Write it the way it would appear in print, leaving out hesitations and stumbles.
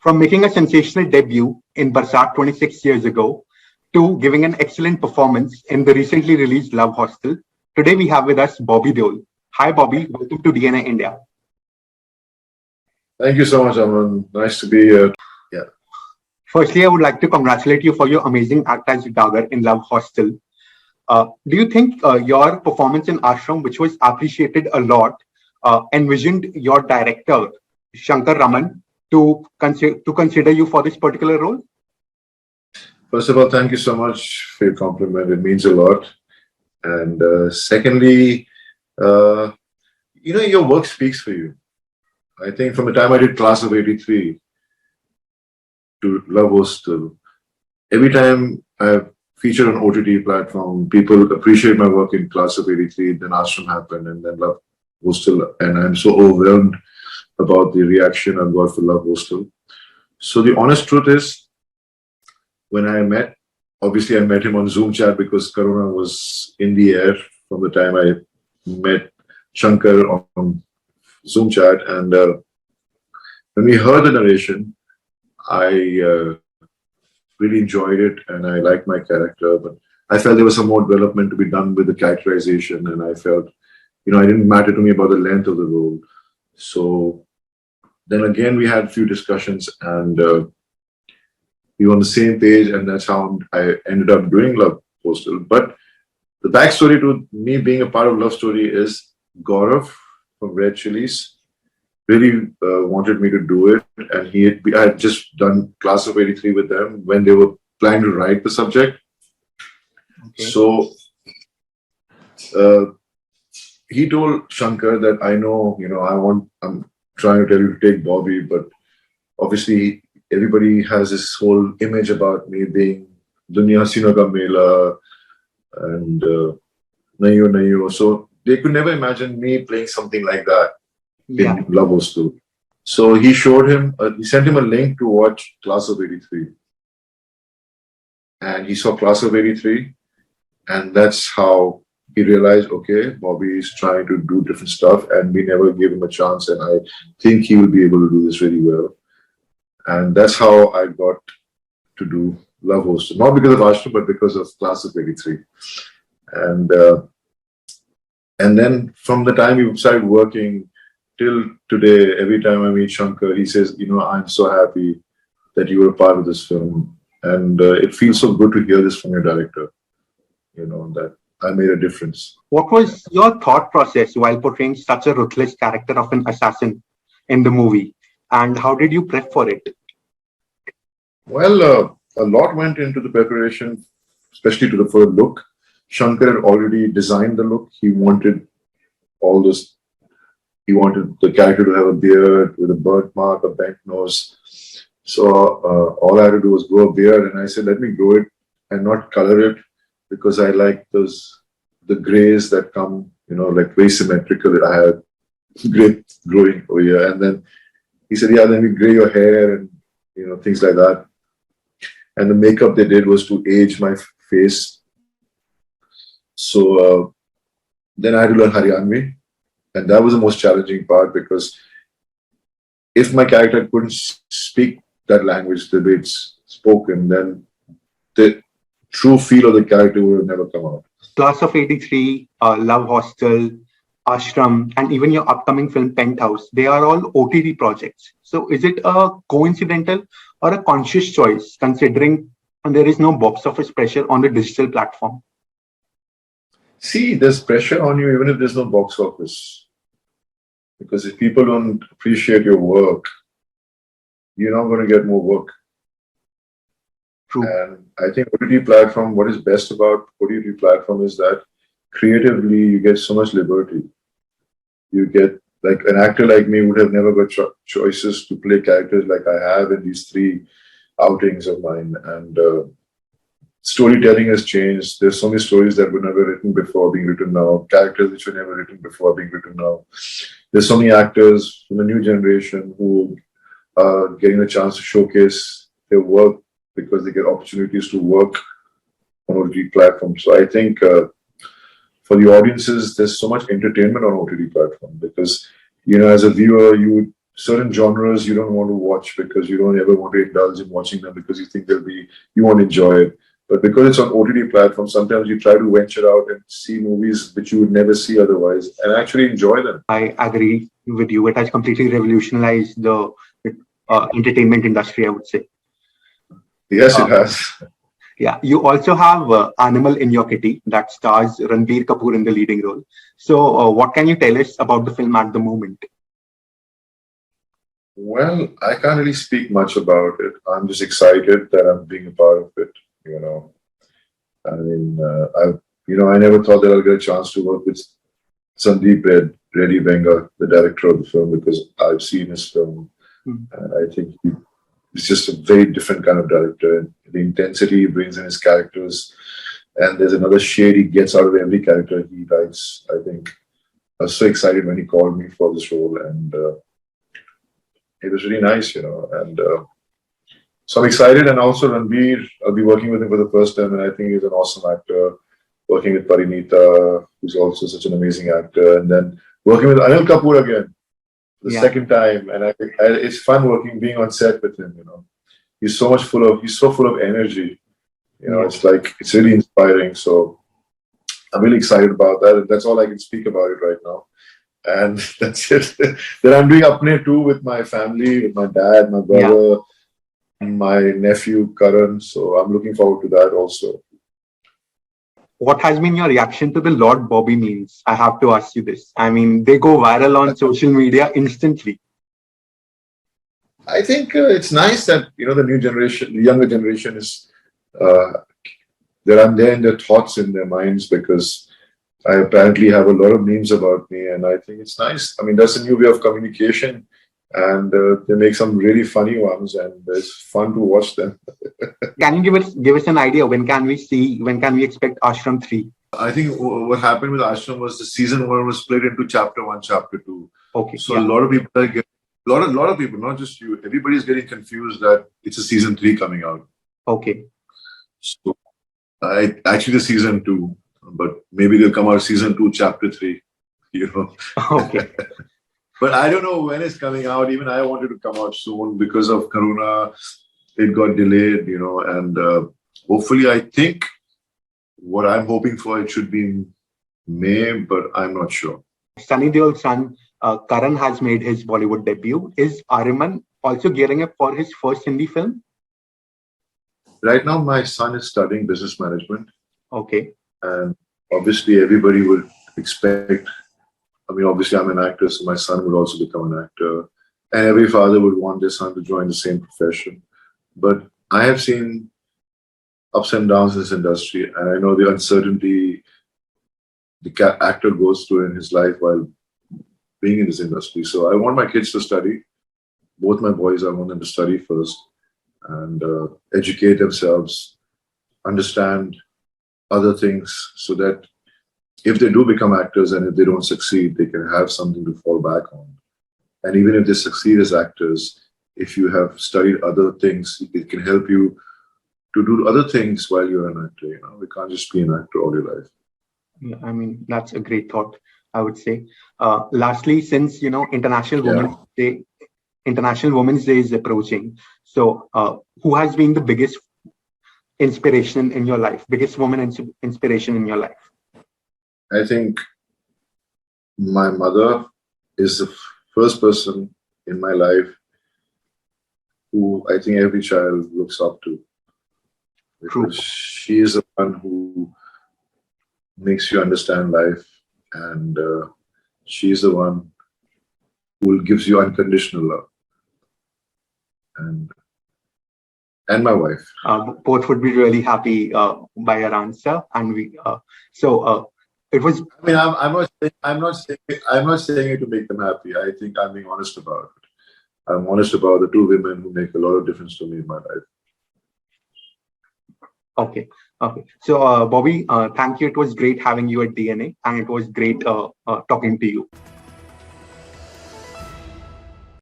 From making a sensational debut in Barsat 26 years ago to giving an excellent performance in the recently released Love Hostel, today we have with us Bobby Deol. Hi, Bobby. Welcome to DNA India. Thank you so much, Aryaman. Nice to be here. Yeah. Firstly, I would like to congratulate you for your amazing act as Dagar in Love Hostel. Do you think your performance in Aashram, which was appreciated a lot, envisioned your director, Shankar Raman, to consider you for this particular role? First of all, thank you so much for your compliment. It means a lot. And secondly, your work speaks for you. I think from the time I did Class of 83 to Love Hostel, every time I've featured on OTT platform, people appreciate my work in Class of 83, then Aashram happened, and then Love Hostel. And I'm so overwhelmed about the reaction I've got for Love Hostel. So the honest truth is, when I met, obviously I met him on Zoom chat because Corona was in the air from the time I met Shankar on Zoom chat. And when we heard the narration, I really enjoyed it and I liked my character, but I felt there was some more development to be done with the characterization, and I felt, it didn't matter to me about the length of the role. So then again, we had a few discussions and we were on the same page, and that's how I ended up doing Love Hostel. But the backstory to me being a part of Love Story is Gaurav from Red Chilies really wanted me to do it, and I had just done Class of 83 with them when they were planning to write the subject. Okay. So he told Shankar that I'm trying to tell you to take Bobby, but obviously everybody has this whole image about me being Dunya Hasina Ka Mela and Nayo Nayo. So they could never imagine me playing something like that in Love Hostel. So he sent him a link to watch Class of 83. And he saw Class of 83, and that's how he realized, okay, Bobby is trying to do different stuff, and we never gave him a chance, and I think he will be able to do this really well. And that's how I got to do Love Hostel. Not because of Aashram, but because of Class of 83. And then from the time we started working till today, every time I meet Shankar, he says, I'm so happy that you were a part of this film. And it feels so good to hear this from your director, that I made a difference. What was your thought process while portraying such a ruthless character of an assassin in the movie? And how did you prep for it? Well, a lot went into the preparation, especially to the first look. Shankar had already designed the look. He wanted all this. He wanted the character to have a beard with a birthmark, a bent nose. So all I had to do was grow a beard, and I said, let me grow it and not color it, because I like the grays that come, like very symmetrical. I had gray growing over here. And then he said, then we gray your hair and, things like that. And the makeup they did was to age my face. So then I had to learn Haryanvi. And that was the most challenging part, because if my character couldn't speak that language the way it's spoken, then the true feel of the character would have never come out. Class of 83, Love Hostel, Aashram, and even your upcoming film Penthouse, they are all OTT projects. So is it a coincidental or a conscious choice, considering there is no box office pressure on the digital platform? See, there's pressure on you even if there's no box office. Because if people don't appreciate your work, you're not going to get more work. True. And I think OTT platform, what is best about OTT platform is that creatively you get so much liberty. You get, like, an actor like me would have never got choices to play characters like I have in these 3 outings of mine. And storytelling has changed. There's so many stories that were never written before being written now. Characters which were never written before being written now. There's so many actors from the new generation who are getting a chance to showcase their work because they get opportunities to work on OTT platforms. So I think for the audiences, there's so much entertainment on OTT platform because, as a viewer, you certain genres you don't want to watch because you don't ever want to indulge in watching them because you think you won't enjoy it. But because it's on OTT platforms, sometimes you try to venture out and see movies which you would never see otherwise and actually enjoy them. I agree with you. It has completely revolutionized the entertainment industry, I would say. Yes, it has. Yeah, you also have Animal in your kitty that stars Ranbir Kapoor in the leading role. So, what can you tell us about the film at the moment? Well, I can't really speak much about it. I'm just excited that I'm being a part of it. You know, I mean, I never thought that I'll get a chance to work with Sandeep Reddy Venga, the director of the film, because I've seen his film, and I think he's just a very different kind of director. And the intensity he brings in his characters, and there's another shade he gets out of every character he writes. I think I was so excited when he called me for this role, and it was really nice, and so I'm excited. And also Ranbir, I'll be working with him for the first time, and I think he's an awesome actor. Working with Parinita, who's also such an amazing actor, and then working with Anil Kapoor again the second time, and it's fun being on set with him. He's so full of energy. It's really inspiring. So I'm really excited about that, and that's all I can speak about it right now. And that's it. Then I'm doing Apne too with my family, with my dad, my brother, and my nephew Karan. So I'm looking forward to that also. What has been your reaction to the Lord Bobby memes? I have to ask you this. I mean, they go viral on social media instantly. I think it's nice that the new generation, the younger generation, is they're in their thoughts, in their minds, because I apparently have a lot of memes about me, and I think it's nice. I mean, that's a new way of communication, and they make some really funny ones, and it's fun to watch them. Can you give us an idea? When can we expect Aashram 3? I think what happened with Aashram was the season 1 was split into chapter 1, chapter 2. Okay. So a lot of people lot of people, not just you, everybody's getting confused that it's a season 3 coming out. Okay. So actually the season 2, but maybe they'll come out season 2, chapter 3. Okay. But I don't know when it's coming out. Even I wanted to come out soon because of Corona. It got delayed, and hopefully, I think what I'm hoping for, it should be in May, but I'm not sure. Sunny Deol's son, Karan, has made his Bollywood debut. Is Aryaman also gearing up for his first Hindi film? Right now, my son is studying business management. Okay. And obviously, everybody would expect, obviously, I'm an actor, so my son would also become an actor. And every father would want their son to join the same profession. But I have seen ups and downs in this industry, and I know the uncertainty the actor goes through in his life while being in this industry. So I want my kids to study. Both my boys, I want them to study first and educate themselves, understand other things, so that if they do become actors and if they don't succeed, they can have something to fall back on. And even if they succeed as actors, if you have studied other things, it can help you to do other things while you're an actor. We can't just be an actor all your life. Yeah, I mean, that's a great thought, I would say. Lastly, since International Women's Day is approaching, so who has been the biggest inspiration in your life? Biggest woman inspiration in your life? I think my mother is the first person in my life who I think every child looks up to, because she is the one who makes you understand life, and she is the one who gives you unconditional love. And my wife. Both would be really happy by your answer, and it was. I mean, I'm not saying it to make them happy. I think I'm being honest about it. I'm honest about the two women who make a lot of difference to me in my life. Okay. So, Bobby, thank you. It was great having you at DNA, and it was great talking to you.